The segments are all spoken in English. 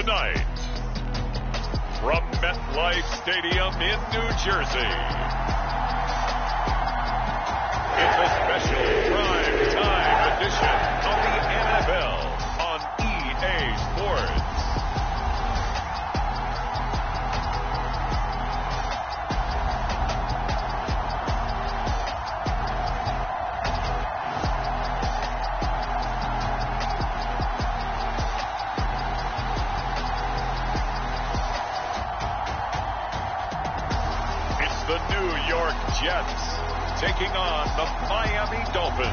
Tonight, from MetLife Stadium in New Jersey, it's a special prime time edition of the NFL on EA Sports. The New York Jets taking on the Miami Dolphins.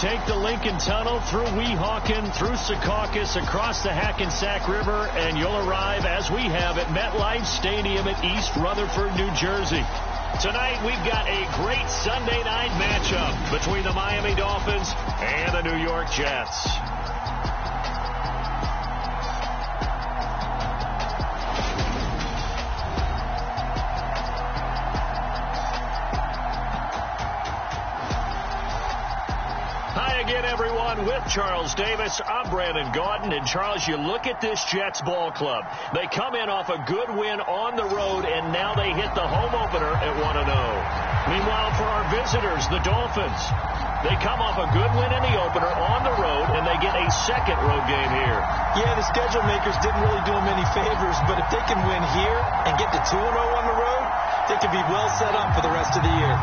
Take the Lincoln Tunnel through Weehawken, through Secaucus, across the Hackensack River, and you'll arrive, as we have, at MetLife Stadium at East Rutherford, New Jersey. Tonight, we've got a great Sunday night matchup between the Miami Dolphins and the New York Jets. Everyone, with Charles Davis, I'm Brandon Gaudin. And Charles, you look at this Jets ball club. They come in off a good win on the road, and now they hit the home opener at 1-0. Meanwhile, for our visitors, the Dolphins, they come off a good win in the opener on the road, and they get a second road game here. Yeah, the schedule makers didn't really do them any favors, but if they can win here and get to 2-0 on the road, they can be well set up for the rest of the year.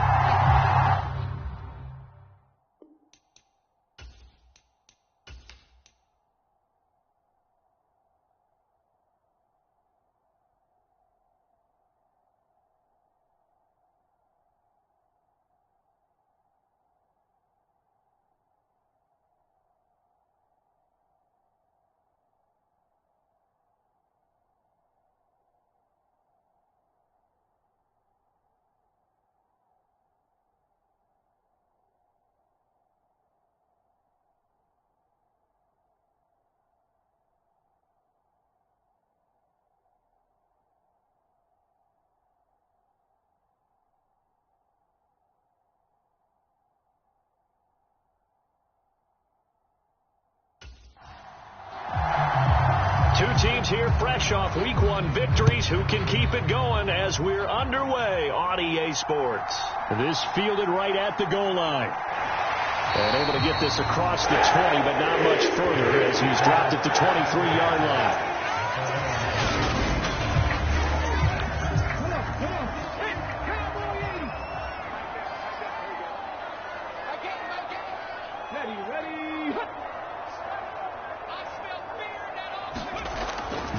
Two teams here fresh off Week 1 victories. Who can keep it going as we're underway on EA Sports? This fielded right at the goal line. And able to get this across the 20, but not much further as he's dropped it to 23-yard line.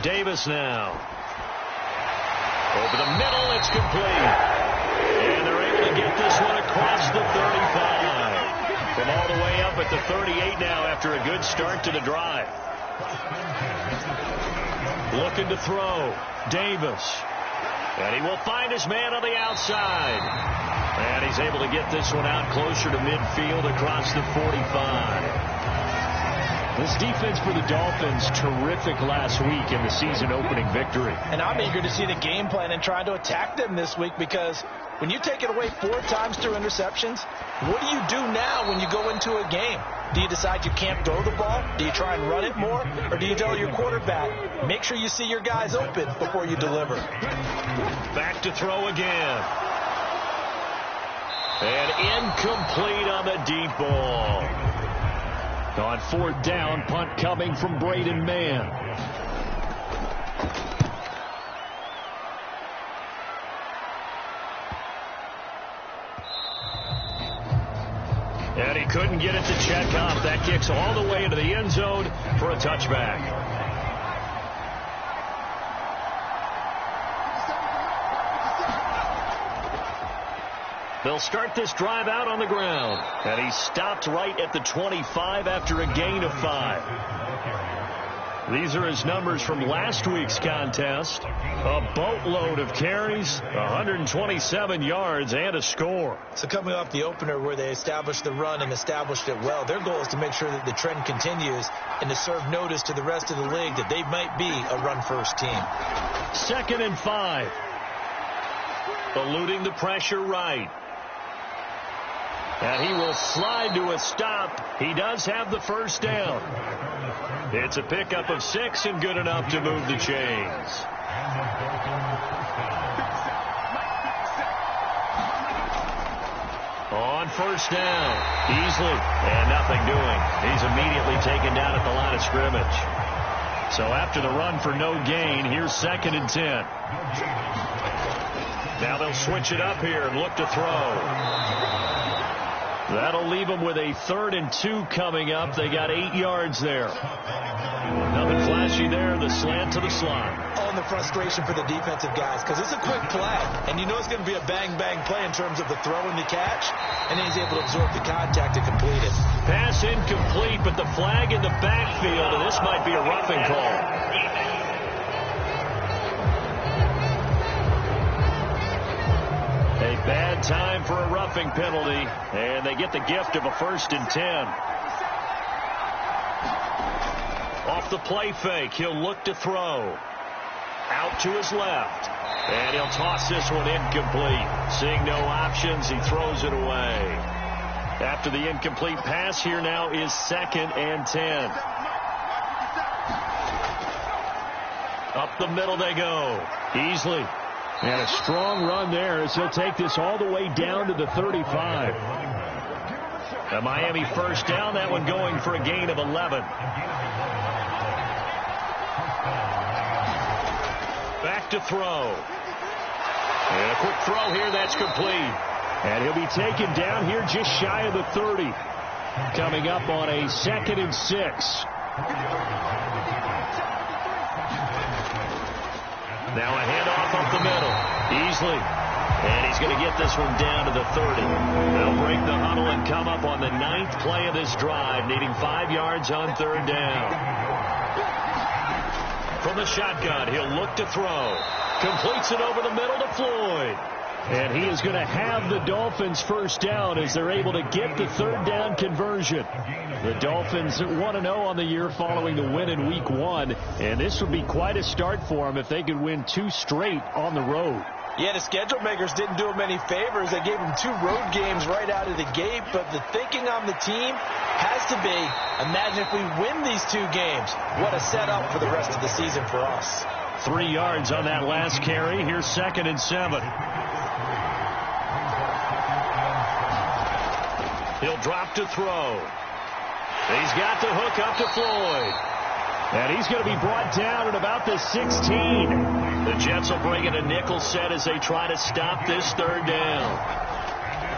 Davis now. Over the middle, it's complete. And they're able to get this one across the 35. From all the way up at the 38 now after a good start to the drive. Looking to throw. Davis. And he will find his man on the outside. And he's able to get this one out closer to midfield across the 45. This defense for the Dolphins, terrific last week in the season-opening victory. And I'm eager to see the game plan and try to attack them this week, because when you take it away 4 times through interceptions, what do you do now when you go into a game? Do you decide you can't throw the ball? Do you try and run it more? Or do you tell your quarterback, make sure you see your guys open before you deliver? Back to throw again. And incomplete on the deep ball. On 4th down, punt coming from Braden Mann. And he couldn't get it to check up. That kicks all the way into the end zone for a touchback. They'll start this drive out on the ground. And he stopped right at the 25 after a gain of 5. These are his numbers from last week's contest. A boatload of carries, 127 yards, and a score. So coming off the opener where they established the run and established it well, their goal is to make sure that the trend continues and to serve notice to the rest of the league that they might be a run-first team. 2nd and 5. Eluding the pressure right. And he will slide to a stop. He does have the first down. It's a pickup of 6 and good enough to move the chains. On first down, Easley, and nothing doing. He's immediately taken down at the line of scrimmage. So after the run for no gain, here's 2nd and 10. Now they'll switch it up here and look to throw. That'll leave them with a 3rd and 2 coming up. They got 8 yards there. Nothing flashy there. The slant to the slot. Oh, and the frustration for the defensive guys, because it's a quick play, and you know it's going to be a bang-bang play in terms of the throw and the catch, and then he's able to absorb the contact to complete it. Pass incomplete, but the flag in the backfield, and this might be a roughing call. A bad time for a roughing penalty, and they get the gift of a 1st and 10. Off the play fake, he'll look to throw. Out to his left, and he'll toss this one incomplete. Seeing no options, he throws it away. After the incomplete pass, here now is 2nd and 10. Up the middle they go. Easley. And a strong run there as he'll take this all the way down to the 35. A Miami first down, that one going for a gain of 11. Back to throw. And a quick throw here, that's complete. And he'll be taken down here just shy of the 30. Coming up on a 2nd and 6. Now a handoff up the middle. Easley. And he's going to get this one down to the 30. They'll break the huddle and come up on the 9th play of this drive, needing 5 yards on 3rd down. From the shotgun, he'll look to throw. Completes it over the middle to Floyd. And he is going to have the Dolphins first down as they're able to get the 3rd down conversion. The Dolphins 1-0 on the year following the win in Week 1. And this would be quite a start for them if they could win 2 straight on the road. Yeah, the schedule makers didn't do them any favors. They gave them 2 road games right out of the gate. But the thinking on the team has to be, imagine if we win these 2 games. What a setup for the rest of the season for us. 3 yards on that last carry. Here's 2nd and 7. He'll drop to throw. He's got the hook up to Floyd. And he's going to be brought down at about the 16. The Jets will bring in a nickel set as they try to stop this 3rd down.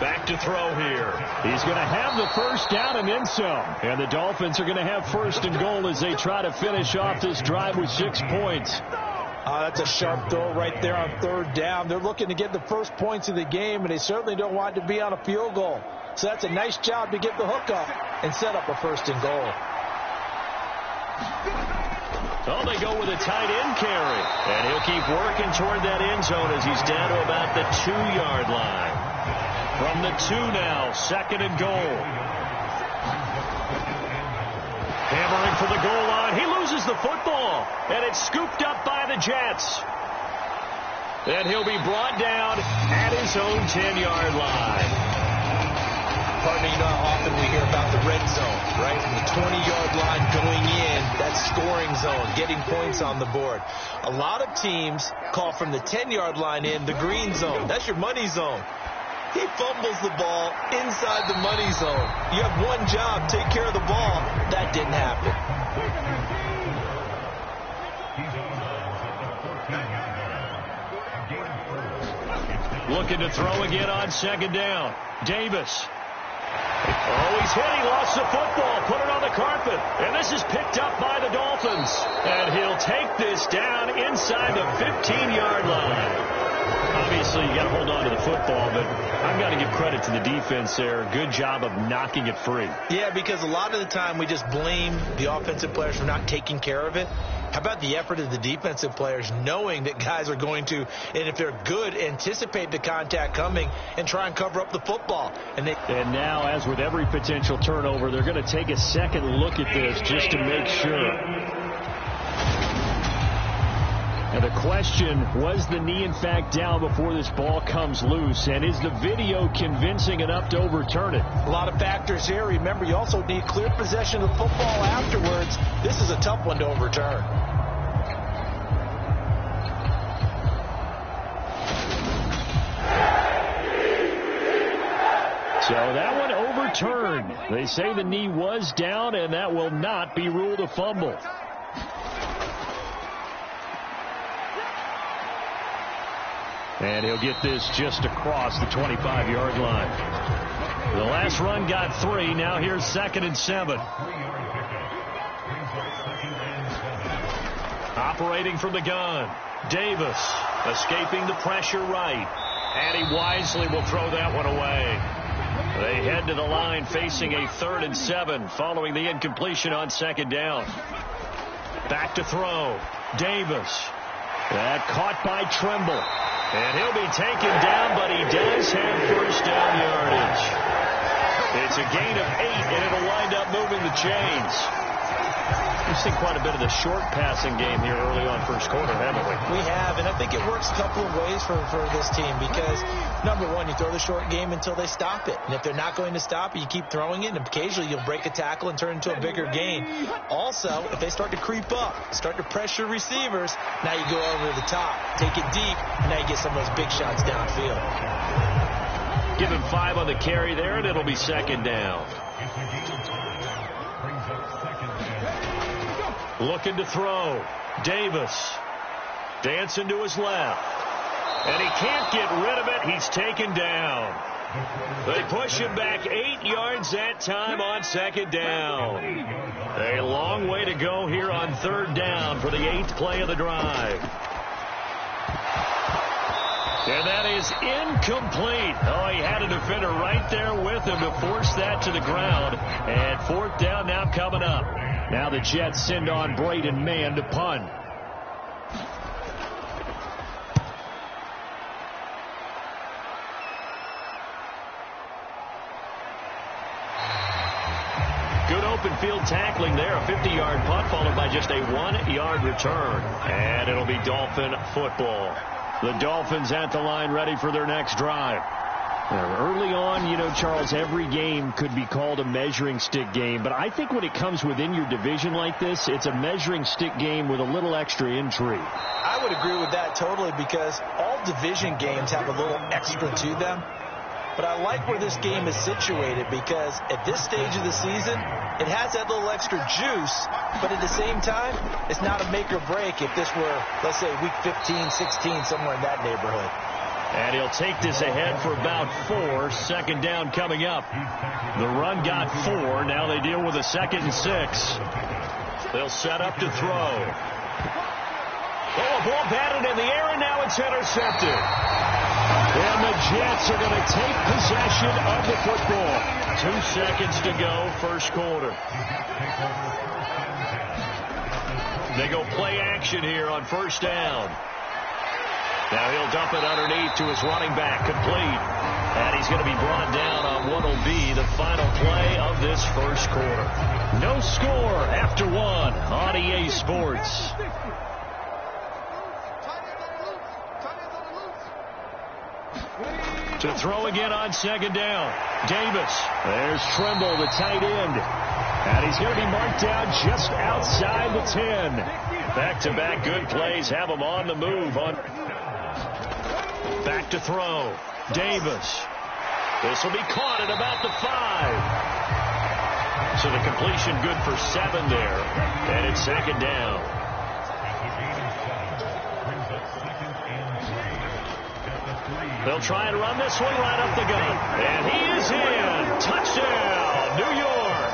Back to throw here. He's going to have the first down and then some. And the Dolphins are going to have 1st and goal as they try to finish off this drive with 6 points. That's a sharp throw right there on 3rd down. They're looking to get the first points of the game, and they certainly don't want to be on a field goal. So that's a nice job to get the hook up and set up a 1st and goal. Oh, they go with a tight end carry. And he'll keep working toward that end zone as he's down to about the 2-yard line. From the 2 now, 2nd and goal. Hammering for the goal line. He loses the football. And it's scooped up by the Jets. And he'll be brought down at his own 10-yard line. Partner, you know how often we hear about the red zone, right? From the 20-yard line going in, that's scoring zone, getting points on the board. A lot of teams call from the 10-yard line in the green zone. That's your money zone. He fumbles the ball inside the money zone. You have one job, take care of the ball. That didn't happen. Looking to throw again on 2nd down. Davis. Oh, he's hit. He lost the football. Put it on the carpet. And this is picked up by the Dolphins. And he'll take this down inside the 15-yard line. Obviously, you got to hold on to the football, but I've got to give credit to the defense there. Good job of knocking it free. Yeah, because a lot of the time we just blame the offensive players for not taking care of it. How about the effort of the defensive players knowing that guys are going to, and if they're good, anticipate the contact coming and try and cover up the football. And now, as with every potential turnover, they're going to take a second look at this just to make sure. And the question, was the knee in fact down before this ball comes loose? And is the video convincing enough to overturn it? A lot of factors here. Remember, you also need clear possession of the football afterwards. This is a tough one to overturn. So that one overturned. They say the knee was down, and that will not be ruled a fumble. And he'll get this just across the 25-yard line. The last run got 3. Now here's 2nd and 7. Operating from the gun. Davis escaping the pressure right. And he wisely will throw that one away. They head to the line facing a 3rd and 7 following the incompletion on 2nd down. Back to throw. Davis. That caught by Trimble. And he'll be taken down, but he does have first down yardage. It's a gain of 8, and it'll wind up moving the chains. We've seen quite a bit of the short passing game here early on first quarter, haven't we? We have, and I think it works a couple of ways for this team because, number one, you throw the short game until they stop it. And if they're not going to stop it, you keep throwing it, and occasionally you'll break a tackle and turn it into a bigger gain. Also, if they start to creep up, start to pressure receivers, now you go over the top, take it deep, and now you get some of those big shots downfield. Give him 5 on the carry there, and it'll be 2nd down. Looking to throw. Davis dancing to his left. And he can't get rid of it. He's taken down. They push him back 8 yards that time on 2nd down. A long way to go here on 3rd down for the 8th play of the drive. And that is incomplete. Oh, he had a defender right there with him to force that to the ground. And 4th down now coming up. Now the Jets send on Braden Mann to punt. Good open field tackling there. A 50-yard punt followed by just a 1-yard return. And it'll be Dolphin football. The Dolphins at the line ready for their next drive. Early on, you know, Charles, every game could be called a measuring stick game. But I think when it comes within your division like this, it's a measuring stick game with a little extra intrigue. I would agree with that totally because all division games have a little extra to them. But I like where this game is situated because at this stage of the season, it has that little extra juice. But at the same time, it's not a make or break if this were, let's say, week 15, 16, somewhere in that neighborhood. And he'll take this ahead for about 4. 2nd down coming up. The run got 4. Now they deal with a 2nd and 6. They'll set up to throw. Oh, a ball batted in the air, and now it's intercepted. And the Jets are going to take possession of the football. 2 seconds to go, first quarter. They go play action here on 1st down. Now he'll dump it underneath to his running back, complete. And he's going to be brought down on what will be the final play of this first quarter. No score after 1 on EA Sports. To throw again on 2nd down. Davis. There's Trimble, the tight end. And he's going to be marked down just outside the 10. Back-to-back good plays have him on the move. Back to throw. Davis. This will be caught at about the 5. So the completion good for 7 there. And it's 2nd down. They'll try and run this one right up the gut. And he is in. Touchdown, New York.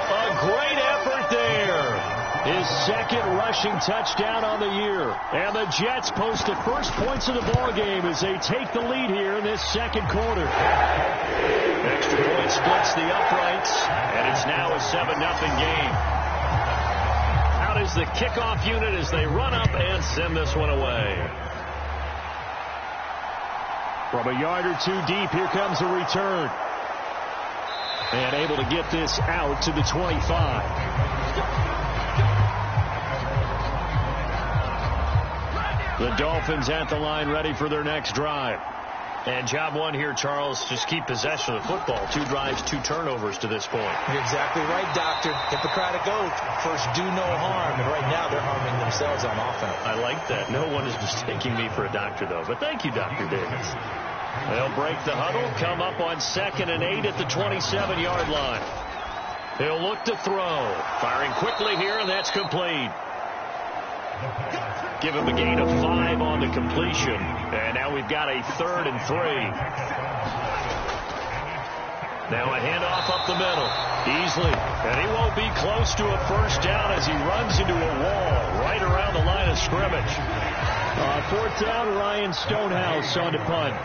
A great effort there. His 2nd rushing touchdown on the year. And the Jets post the first points of the ball game as they take the lead here in this 2nd quarter. Extra point splits the uprights, and it's now a 7-0 game. Out is the kickoff unit as they run up and send this one away. From a yard or 2 deep, here comes a return. And able to get this out to the 25. The Dolphins at the line ready for their next drive. And job one here, Charles, just keep possession of the football. 2 drives, 2 turnovers to this point. You're exactly right, Doctor. Hippocratic oath. First, do no harm. And right now, they're harming themselves on offense. I like that. No one is mistaking me for a doctor, though. But thank you, Dr. Davis. They'll break the huddle, come up on 2nd and 8 at the 27-yard line. He'll look to throw. Firing quickly here, and that's complete. Give him a gain of 5 on the completion. And now we've got a 3rd and 3. Now a handoff up the middle. Easily. And he won't be close to a first down as he runs into a wall right around the line of scrimmage. 4th down, Ryan Stonehouse on to punt.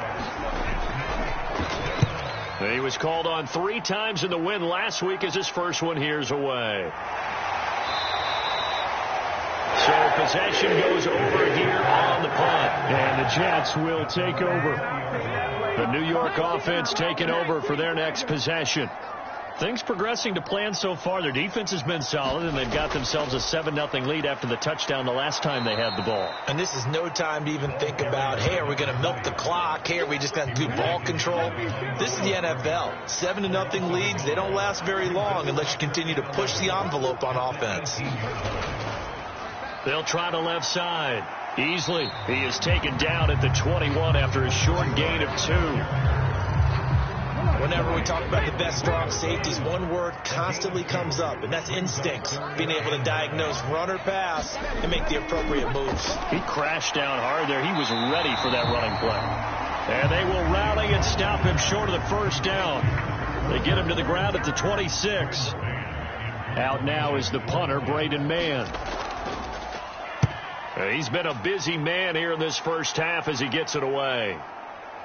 He was called on 3 times in the win last week as his first one here's away. So possession goes over here on the punt. And the Jets will take over. The New York offense taking over for their next possession. Things progressing to plan so far. Their defense has been solid, and they've got themselves a 7-0 lead after the touchdown the last time they had the ball. And this is no time to even think about, hey, are we going to milk the clock? Hey, are we just going to do ball control? This is the NFL. 7-0 leads, they don't last very long unless you continue to push the envelope on offense. They'll try the left side. Easily. He is taken down at the 21 after a short gain of 2. Whenever we talk about the best strong safeties, one word constantly comes up, and that's instinct. Being able to diagnose run or pass and make the appropriate moves. He crashed down hard there. He was ready for that running play. And they will rally and stop him short of the first down. They get him to the ground at the 26. Out now is the punter, Braden Mann. He's been a busy man here in this first half as he gets it away.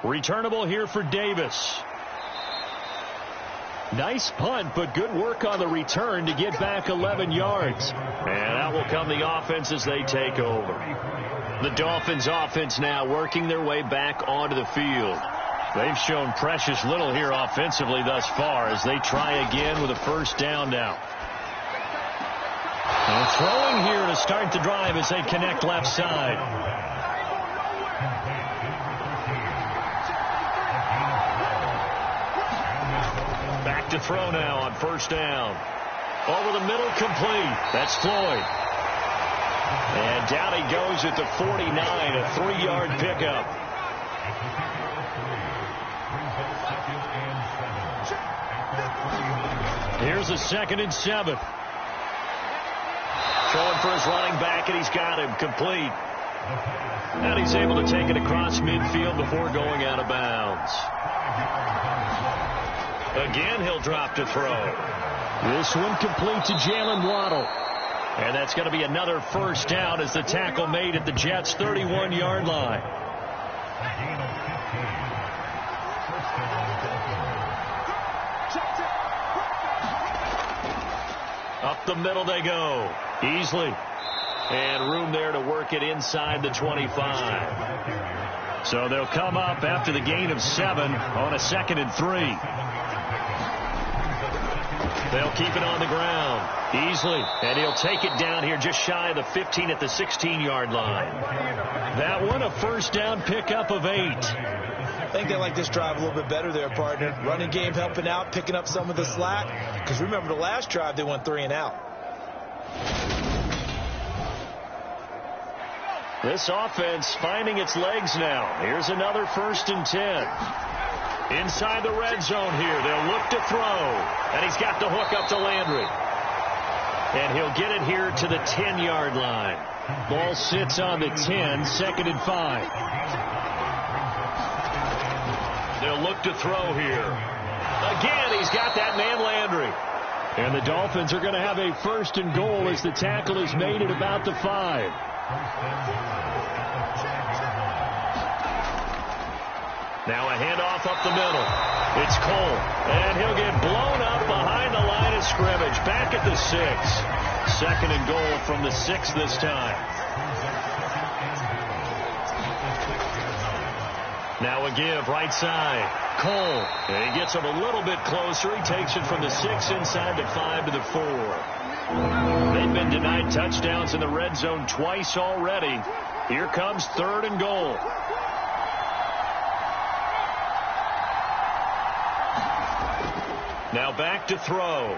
Returnable here for Davis. Nice punt, but good work on the return to get back 11 yards. And out will come the offense as they take over. The Dolphins offense now working their way back onto the field. They've shown precious little here offensively thus far as they try again with a first down now. And throwing here to start the drive as they connect left side. Back to throw now on first down. Over the middle, complete. That's Floyd. And down he goes at the 49, a 3-yard pickup. Here's a 2nd and 7. Throwing for his running back, and he's got him complete. And he's able to take it across midfield before going out of bounds. Again, he'll drop to throw. This one complete to Jalen Waddle. And that's going to be another first down as the tackle made at the Jets' 31-yard line. Up the middle they go. Easily. And room there to work it inside the 25. So they'll come up after the gain of 7 on a 2nd and 3. They'll keep it on the ground. Easily. And he'll take it down here just shy of the 15 at the 16-yard line. That one a first down pickup of 8. I think they like this drive a little bit better there, partner. Running game helping out, picking up some of the slack. Because remember the last drive, they went 3 and out. This offense finding its legs now. Here's another 1st and 10. Inside the red zone here. They'll look to throw. And he's got the hook up to Landry. And he'll get it here to the 10-yard line. Ball sits on the 10, 2nd and 5. They'll look to throw here. Again, he's got that man Landry. And the Dolphins are going to have a 1st and goal as the tackle is made at about the 5. Now a handoff up the middle. It's Cole. And he'll get blown up behind the line of scrimmage. Back at the 6. 2nd and goal from the 6 this time. Now a give right side. Cole. And he gets him a little bit closer. He takes it from the 6 inside the 5 to the 4. They've been denied touchdowns in the red zone twice already. Here comes 3rd and goal. Now back to throw.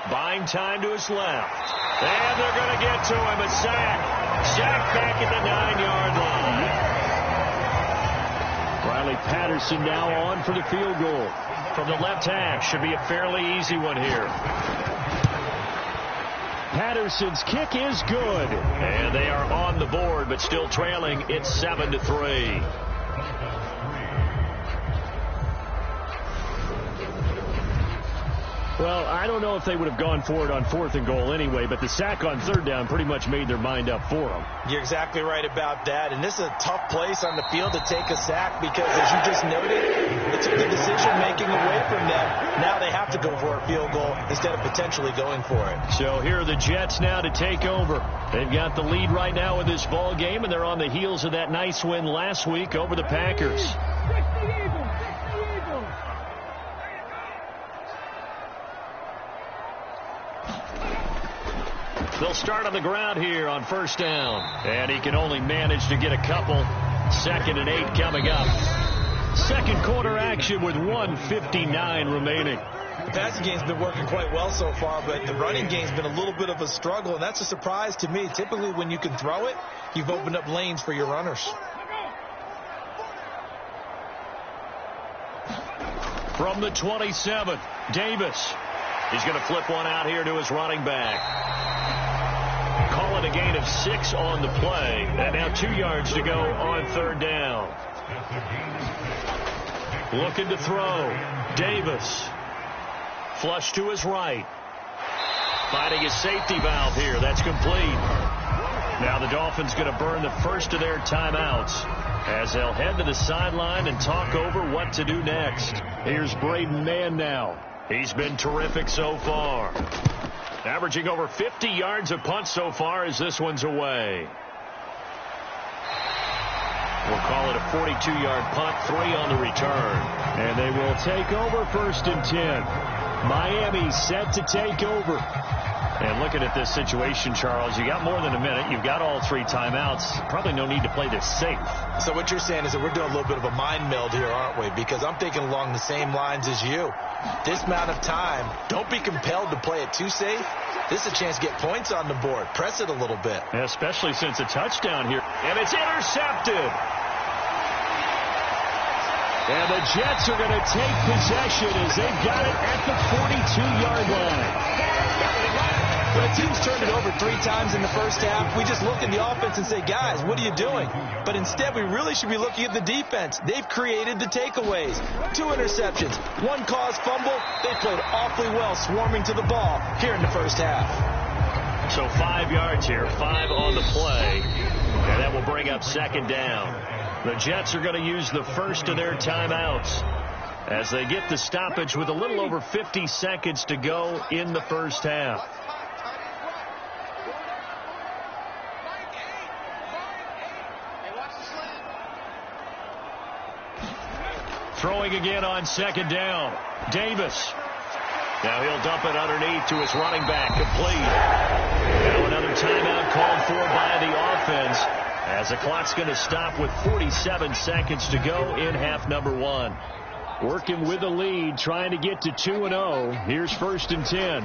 Buying time to his left. And they're going to get to him. A sack. Sack back at the 9-yard line. Riley Patterson now on for the field goal. From the left hash. Should be a fairly easy one here. Patterson's kick is good. And they are on the board, but still trailing. It's 7-3. Well, I don't know if they would have gone for it on 4th and goal anyway, but the sack on 3rd down pretty much made their mind up for them. You're exactly right about that, and this is a tough place on the field to take a sack because, as you just noted, it took the decision-making away from them. Now they have to go for a field goal instead of potentially going for it. So here are the Jets now to take over. They've got the lead right now in this ball game, and they're on the heels of that nice win last week over the Packers. They'll start on the ground here on 1st down. And he can only manage to get a couple. 2nd and 8 coming up. Second quarter action with 1:59 remaining. The passing game's been working quite well so far, but the running game's been a little bit of a struggle, and that's a surprise to me. Typically, when you can throw it, you've opened up lanes for your runners. From the 27, Davis. He's going to flip one out here to his running back. Call it a gain of 6 on the play. And now 2 yards to go on 3rd down. Looking to throw. Davis. Flush to his right. Finding his safety valve here. That's complete. Now the Dolphins going to burn the first of their timeouts as they'll head to the sideline and talk over what to do next. Here's Braden Mann now. He's been terrific so far. Averaging over 50 yards a punt so far as this one's away. We'll call it a 42-yard punt, 3 on the return. And they will take over 1st and 10. Miami set to take over. And looking at this situation, Charles, you got more than a minute. You've got all 3 timeouts. Probably no need to play this safe. So what you're saying is that we're doing a little bit of a mind meld here, aren't we? Because I'm thinking along the same lines as you. This amount of time, don't be compelled to play it too safe. This is a chance to get points on the board. Press it a little bit. Yeah, especially since a touchdown here. And it's intercepted. And the Jets are going to take possession as they've got it at the 42-yard line. When a team's turned it over 3 times in the first half, we just look at the offense and say, guys, what are you doing? But instead, we really should be looking at the defense. They've created the takeaways. 2 interceptions, 1 caused fumble. They played awfully well swarming to the ball here in the first half. So 5 yards here, 5 on the play. And that will bring up 2nd down. The Jets are going to use the first of their timeouts as they get the stoppage with a little over 50 seconds to go in the first half. Throwing again on 2nd down. Davis. Now he'll dump it underneath to his running back. Complete. Now another timeout called for by the offense as the clock's going to stop with 47 seconds to go in half number 1. Working with the lead, trying to get to 2-0. Here's 1st and 10.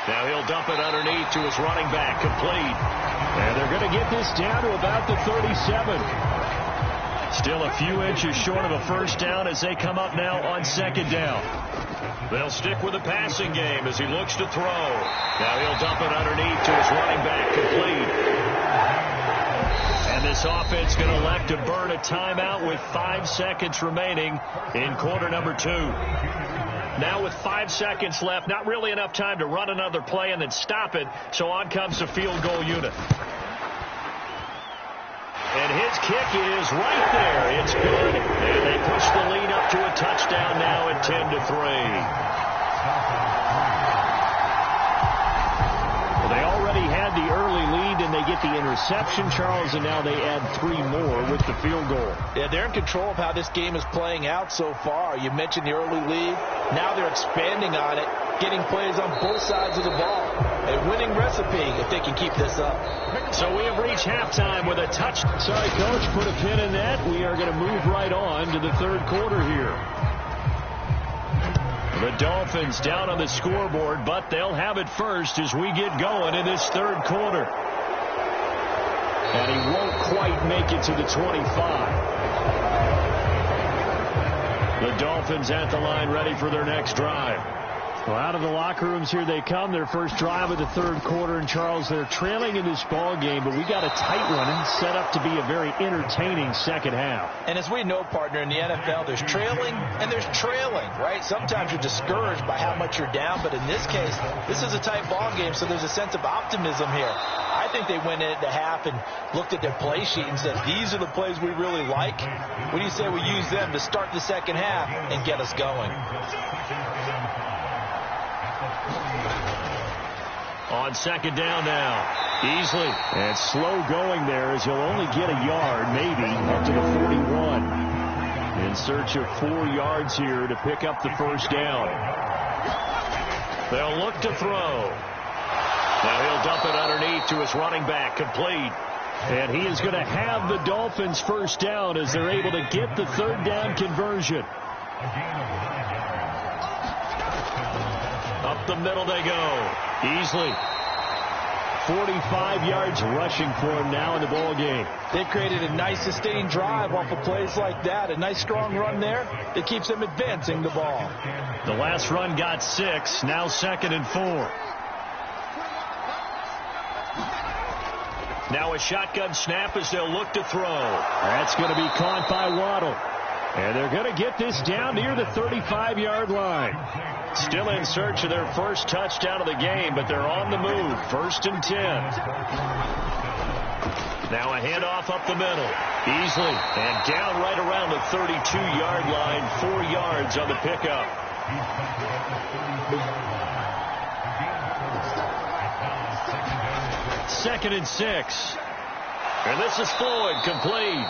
Now he'll dump it underneath to his running back. Complete. And they're going to get this down to about the 37. Still a few inches short of a first down as they come up now on 2nd down. They'll stick with the passing game as he looks to throw. Now he'll dump it underneath to his running back. Complete. And this offense going to elect to burn a timeout with 5 seconds remaining in quarter number 2. Now with 5 seconds left, not really enough time to run another play and then stop it. So on comes the field goal unit. And his kick is right there. It's good. And they push the lead up to a touchdown now at 10-3. Well, they already had the early lead, and they get the interception, Charles, and now they add 3 more with the field goal. Yeah, they're in control of how this game is playing out so far. You mentioned the early lead. Now they're expanding on it. getting plays on both sides of the ball. A winning recipe if they can keep this up. So we have reached halftime with a touch. Sorry, Coach, put a pin in that. We are going to move right on to the third quarter here. The Dolphins down on the scoreboard, but they'll have it first as we get going in this third quarter. And he won't quite make it to the 25. The Dolphins at the line ready for their next drive. Well, out of the locker rooms here they come. Their first drive of the third quarter. And, Charles, they're trailing in this ball game, but we got a tight one and set up to be a very entertaining second half. And as we know, partner, in the NFL, there's trailing and there's trailing, right? Sometimes you're discouraged by how much you're down, but in this case, this is a tight ball game, so there's a sense of optimism here. I think they went into half and looked at their play sheet and said, these are the plays we really like. What do you say we use them to start the second half and get us going? On second down now, Easley. And slow going there as he'll only get a yard, maybe, up to the 41. In search of 4 yards here to pick up the first down. They'll look to throw. Now he'll dump it underneath to his running back, complete. And he is going to have the Dolphins first down as they're able to get the third down conversion. Up the middle they go. Easley. 45 yards rushing for him now in the ball game. They've created a nice sustained drive off of plays like that. A nice strong run there that keeps them advancing the ball. The last run got 6. Now 2nd and 4. Now a shotgun snap as they'll look to throw. That's going to be caught by Waddle. And they're going to get this down near the 35-yard line. Still in search of their first touchdown of the game, but they're on the move. 1st and 10. Now a handoff up the middle. Easley. And down right around the 32-yard line. 4 yards on the pickup. Second and 6. And this is Floyd, complete.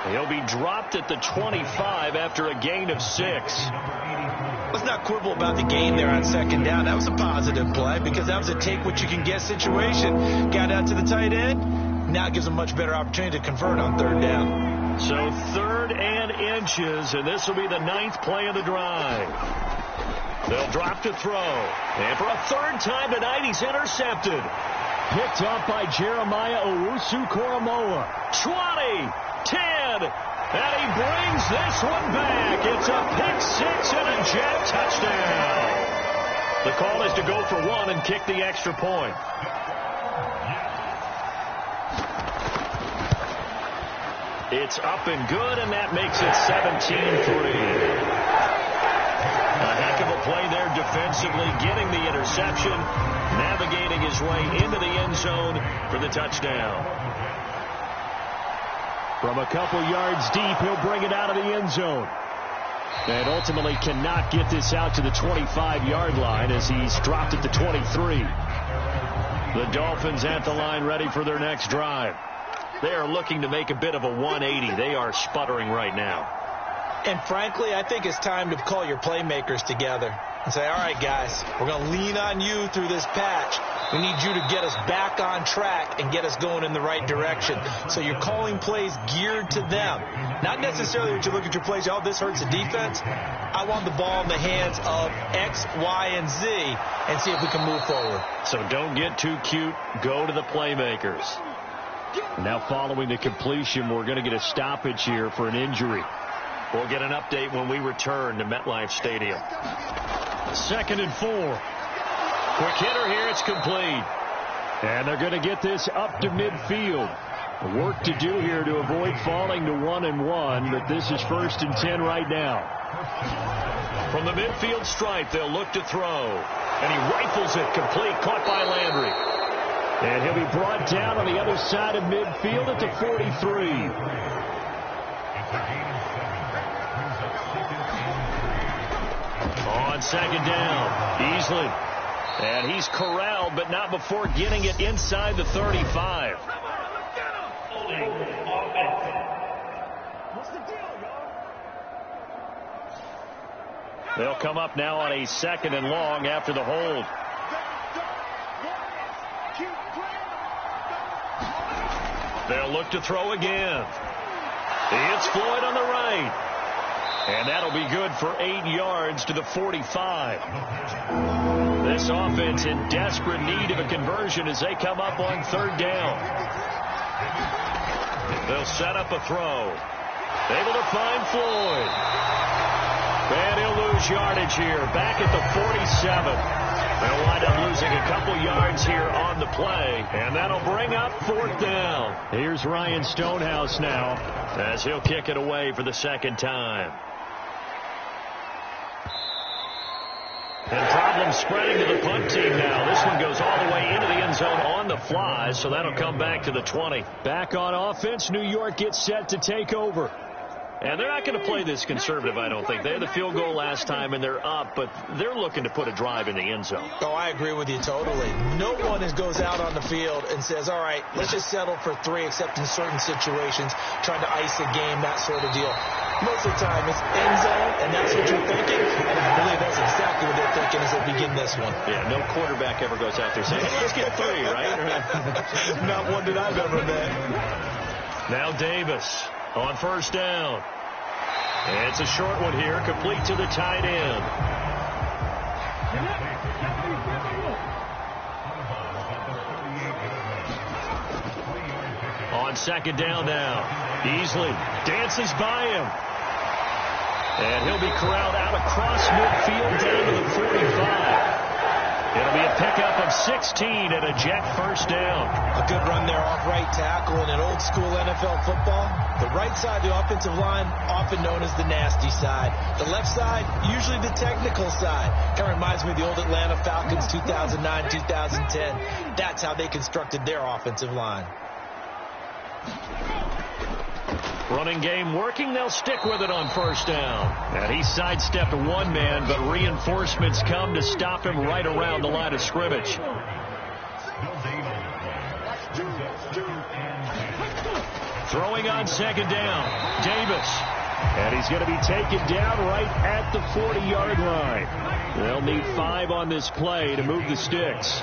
He'll be dropped at the 25 after a gain of 6. Let's not quibble about the gain there on second down. That was a positive play because that was a take-what-you-can-get situation. Got out to the tight end. Now it gives them much better opportunity to convert on third down. So 3rd and inches, and this will be the 9th play of the drive. They'll drop to throw. And for a 3rd time tonight, he's intercepted. Picked up by Jeremiah Owusu-Koramoah. 20, 10, and he brings this one back. It's a pick-6 and a jet touchdown. The call is to go for 1 and kick the extra point. It's up and good, and that makes it 17-3. A heck of a play there defensively, getting the interception, navigating his way into the end zone for the touchdown. From a couple yards deep, he'll bring it out of the end zone. And ultimately cannot get this out to the 25-yard line as he's dropped at the 23. The Dolphins at the line ready for their next drive. They are looking to make a bit of a 180. They are sputtering right now. And frankly, I think it's time to call your playmakers together and say, all right, guys, we're going to lean on you through this patch. We need you to get us back on track and get us going in the right direction. So you're calling plays geared to them. Not necessarily that you look at your plays, oh, this hurts the defense. I want the ball in the hands of X, Y, and Z and see if we can move forward. So don't get too cute. Go to the playmakers. Now following the completion, we're going to get a stoppage here for an injury. We'll get an update when we return to MetLife Stadium. 2nd and 4. Quick hitter here. It's complete. And they're going to get this up to midfield. Work to do here to avoid falling to 1-1, but this is 1st and 10 right now. From the midfield stripe, they'll look to throw. And he rifles it complete, caught by Landry. And he'll be brought down on the other side of midfield at the 43. On second down, Easley. And he's corralled, but not before getting it inside the 35. They'll come up now on a 2nd and long after the hold. They'll look to throw again. It's Floyd on the right. And that'll be good for 8 yards to the 45. This offense in desperate need of a conversion as they come up on 3rd down. They'll set up a throw. Able to find Floyd. And he'll lose yardage here. Back at the 47. They'll wind up losing a couple yards here on the play. And that'll bring up 4th down. Here's Ryan Stonehouse now as he'll kick it away for the 2nd time. And problems spreading to the punt team now. This one goes all the way into the end zone on the fly, so that'll come back to the 20. Back on offense, New York gets set to take over. And they're not going to play this conservative, I don't think. They had the field goal last time, and they're up, but they're looking to put a drive in the end zone. Oh, I agree with you totally. No one goes out on the field and says, all right, let's just settle for 3, except in certain situations, trying to ice the game, that sort of deal. Most of the time, it's end zone, and that's what you're thinking. And I believe that's exactly what they're thinking as they begin this one. Yeah, no quarterback ever goes out there saying, hey, let's get 3, right? Not one that I've ever met. Now Davis on 1st down. And it's a short one here, complete to the tight end. On 2nd down now. Beasley dances by him. And he'll be corralled out across midfield down to the 45. It'll be a pickup of 16 and a jet 1st down. A good run there off right tackle in an old school NFL football. The right side of the offensive line, often known as the nasty side. The left side, usually the technical side. Kind of reminds me of the old Atlanta Falcons 2009, 2010. That's how they constructed their offensive line. Running game working. They'll stick with it on 1st down. And he sidestepped one man, but reinforcements come to stop him right around the line of scrimmage. Throwing on 2nd down. Davis. And he's going to be taken down right at the 40-yard line. They'll need 5 on this play to move the sticks.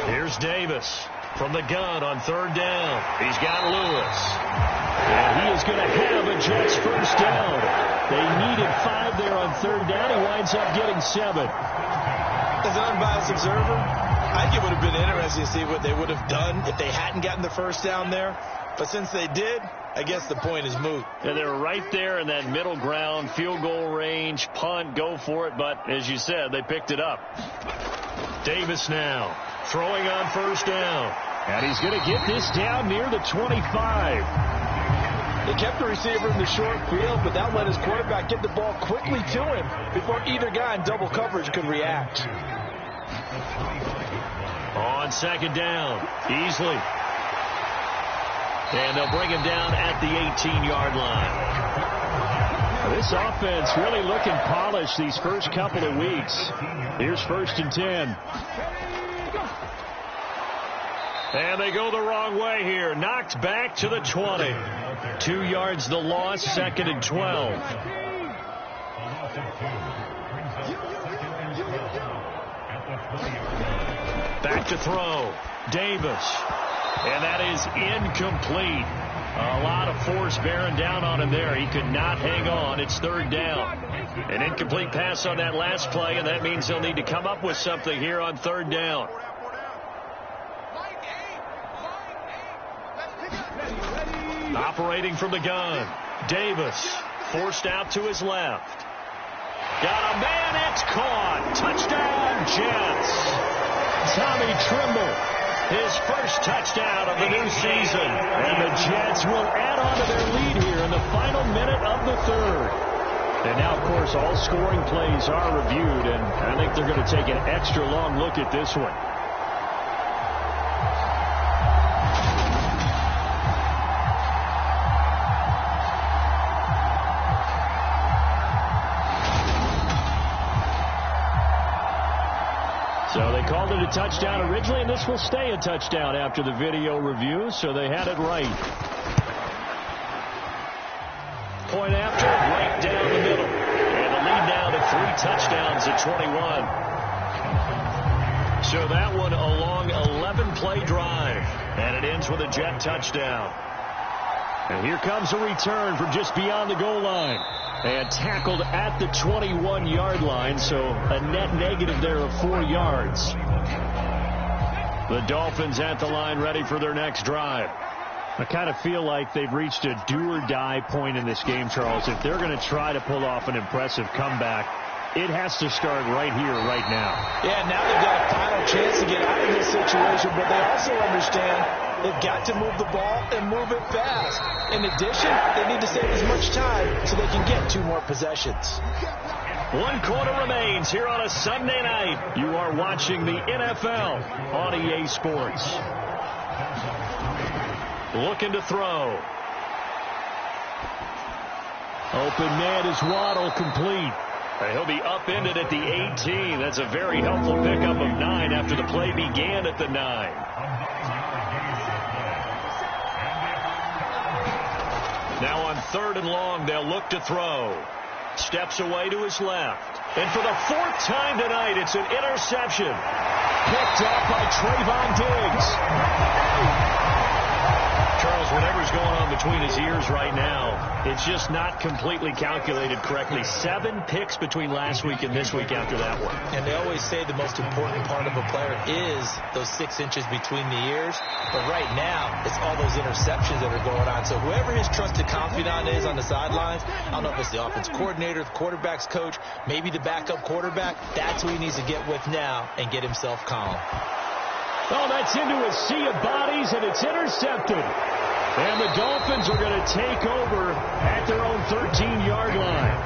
Here's Davis. From the gun on 3rd down. He's got Lewis. And he is going to have a Jets 1st down. They needed 5 there on 3rd down. He winds up getting 7. As an unbiased observer, I think it would have been interesting to see what they would have done if they hadn't gotten the 1st down there. But since they did, I guess the point is moot. And they're right there in that middle ground, field goal range, punt, go for it. But as you said, they picked it up. Davis now throwing on 1st down. And he's going to get this down near the 25. They kept the receiver in the short field, but that let his quarterback get the ball quickly to him before either guy in double coverage could react. On 2nd down, Beasley. And they'll bring him down at the 18-yard line. This offense really looking polished these first couple of weeks. Here's 1st and 10. And they go the wrong way here. Knocked back to the 20. 2 yards the loss, 2nd and 12. Back to throw. Davis. And that is incomplete. A lot of force bearing down on him there. He could not hang on. It's 3rd down. An incomplete pass on that last play, and that means they'll need to come up with something here on 3rd down. Operating from the gun. Davis forced out to his left. Got a man. It's caught. Touchdown, Jets. Tommy Trimble. His 1st touchdown of the new season. And the Jets will add on to their lead here in the final minute of the 3rd. And now, of course, all scoring plays are reviewed, and I think they're going to take an extra long look at this one. So they called it a touchdown originally, and this will stay a touchdown after the video review, so they had it right. Point after, right down the middle. touchdowns at 21. So that one a long 11-play drive, and it ends with a Jet touchdown. And here comes a return from just beyond the goal line. And tackled at the 21-yard line, so a net negative there of 4 yards. The Dolphins at the line ready for their next drive. I kind of feel like they've reached a do-or-die point in this game, Charles. If they're going to try to pull off an impressive comeback, it has to start right here, right now. Yeah, now they've got a final chance to get out of this situation, but they also understand they've got to move the ball and move it fast. In addition, they need to save as much time so they can get 2 more possessions. 1 quarter remains here on a Sunday night. You are watching the NFL on EA Sports. Looking to throw. Open man is Waddle, complete. And he'll be upended at the 18. That's a very helpful pickup of 9 after the play began at the 9. Now on 3rd and long, they'll look to throw. Steps away to his left. And for the 4th time tonight, it's an interception. Picked up by Trayvon Diggs. Charles, whatever's going on between his ears right now, it's just not completely calculated correctly. 7 picks between last week and this week after that one. And they always say the most important part of a player is those 6 inches between the ears. But right now, it's all those interceptions that are going on. So whoever his trusted confidant is on the sidelines, I don't know if it's the offense coordinator, the quarterback's coach, maybe the backup quarterback, that's who he needs to get with now and get himself calm. Oh, that's into a sea of bodies, and it's intercepted. And the Dolphins are going to take over at their own 13-yard line.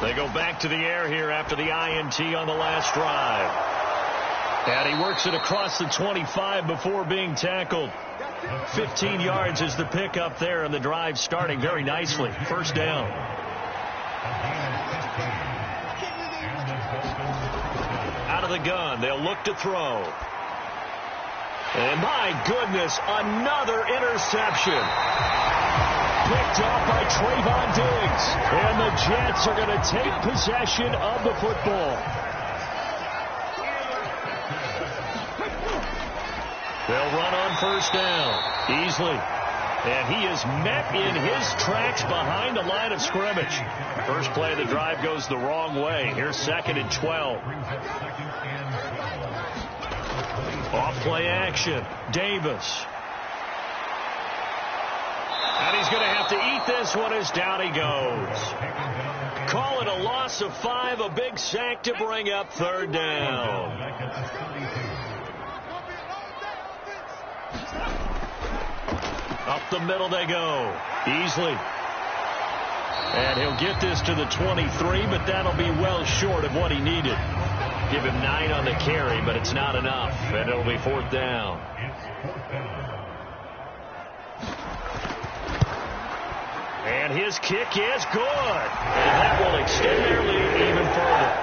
They go back to the air here after the INT on the last drive. And he works it across the 25 before being tackled. 15 yards is the pickup there, and the drive starting very nicely. 1st down. Out of the gun, they'll look to throw. And my goodness, another interception. Picked up by Trayvon Diggs. And the Jets are going to take possession of the football. They'll run on 1st down. Easily. And he is met in his tracks behind the line of scrimmage. First play of the drive goes the wrong way. Here's 2nd and 12. Off play action. Davis. And he's going to have to eat this one as down he goes. Call it a loss of 5, a big sack to bring up 3rd down. Up the middle they go. Easily. And he'll get this to the 23, but that'll be well short of what he needed. Give him 9 on the carry, but it's not enough. And it'll be 4th down. And his kick is good. And that will extend their lead even further.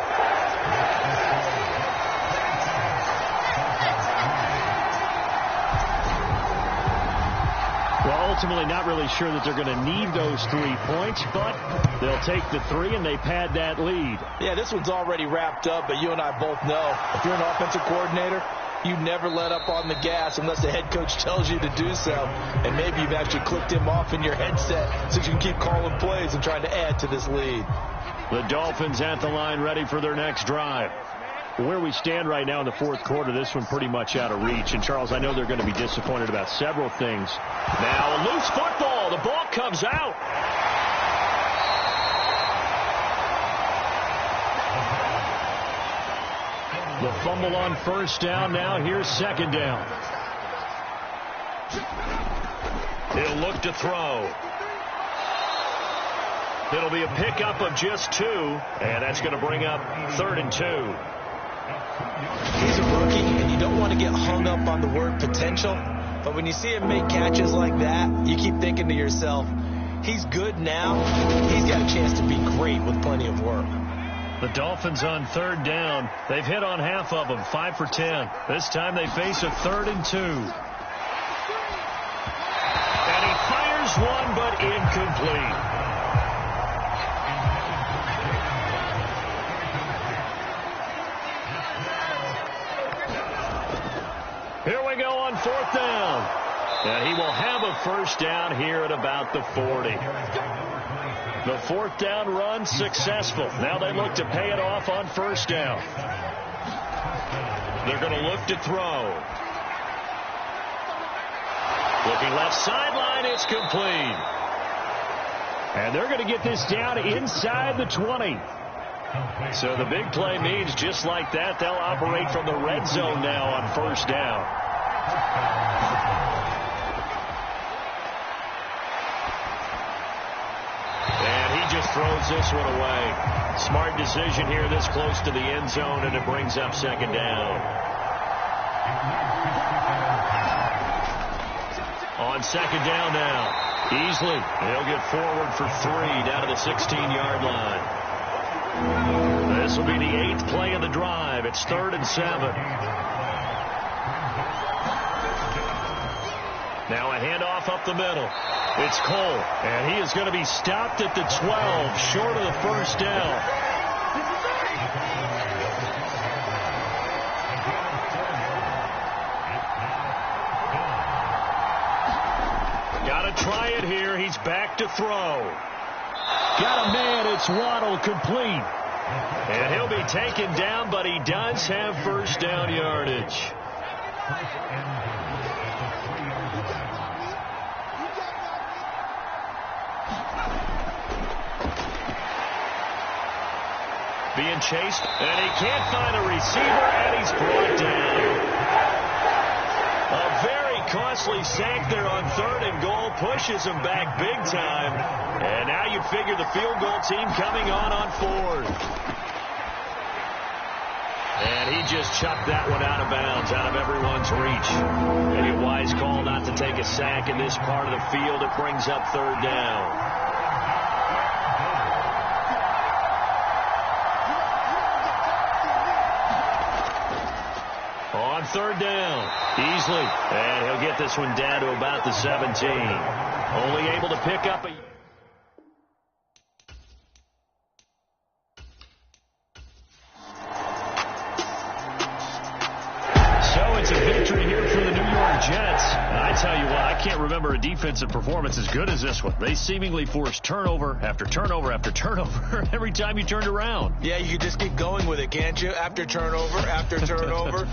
Well, ultimately not really sure that they're going to need those 3 points, but they'll take the 3 and they pad that lead. Yeah, this one's already wrapped up, but you and I both know if you're an offensive coordinator, you never let up on the gas unless the head coach tells you to do so. And maybe you've actually clicked him off in your headset so you can keep calling plays and trying to add to this lead. The Dolphins at the line ready for their next drive. Where we stand right now in the 4th quarter, this one pretty much out of reach. And, Charles, I know they're going to be disappointed about several things. Now a loose football. The ball comes out. The fumble on 1st down. Now here's 2nd down. He'll look to throw. It'll be a pickup of just 2, and that's going to bring up 3rd and 2. He's a rookie, and you don't want to get hung up on the word potential. But when you see him make catches like that, you keep thinking to yourself, he's good now. He's got a chance to be great with plenty of work. The Dolphins on 3rd down. They've hit on half of them, 5 for 10. This time they face a 3rd and 2. but incomplete. Here we go on 4th down. And he will have a first down here at about the 40. The 4th down run successful. Now they look to pay it off on 1st down. They're going to look to throw. Looking left sideline, it's complete. And they're going to get this down inside the 20. So the big play means just like that, they'll operate from the red zone now on 1st down. And he just throws this one away. Smart decision here this close to the end zone, and it brings up 2nd down. On 2nd down now. Easily, he'll get forward for 3 down to the 16-yard line. This will be the 8th play of the drive. It's 3rd and 7. Now a handoff up the middle. It's Cole, and he is going to be stopped at the 12, short of the 1st down. Got to try it here. He's back to throw. Got a man. It's Waddle, complete. And he'll be taken down, but he does have 1st down yardage. Being chased, and he can't find a receiver, and he's brought down. A very costly sack there on 3rd and goal, pushes him back big time. And now you figure the field goal team coming on 4th. And he just chucked that one out of bounds, out of everyone's reach. Maybe a wise call not to take a sack in this part of the field. It brings up 3rd down. On 3rd down, easily, and he'll get this one down to about the 17. Only able to pick up a... So it's a victory here for the New York Jets. I tell you what, I can't remember a defensive performance as good as this one. They seemingly forced turnover after turnover after turnover every time you turned around. Yeah, you just keep going with it, can't you? After turnover, after turnover.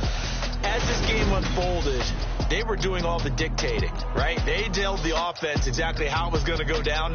As this game unfolded, they were doing all the dictating, right? They told the offense exactly how it was going to go down.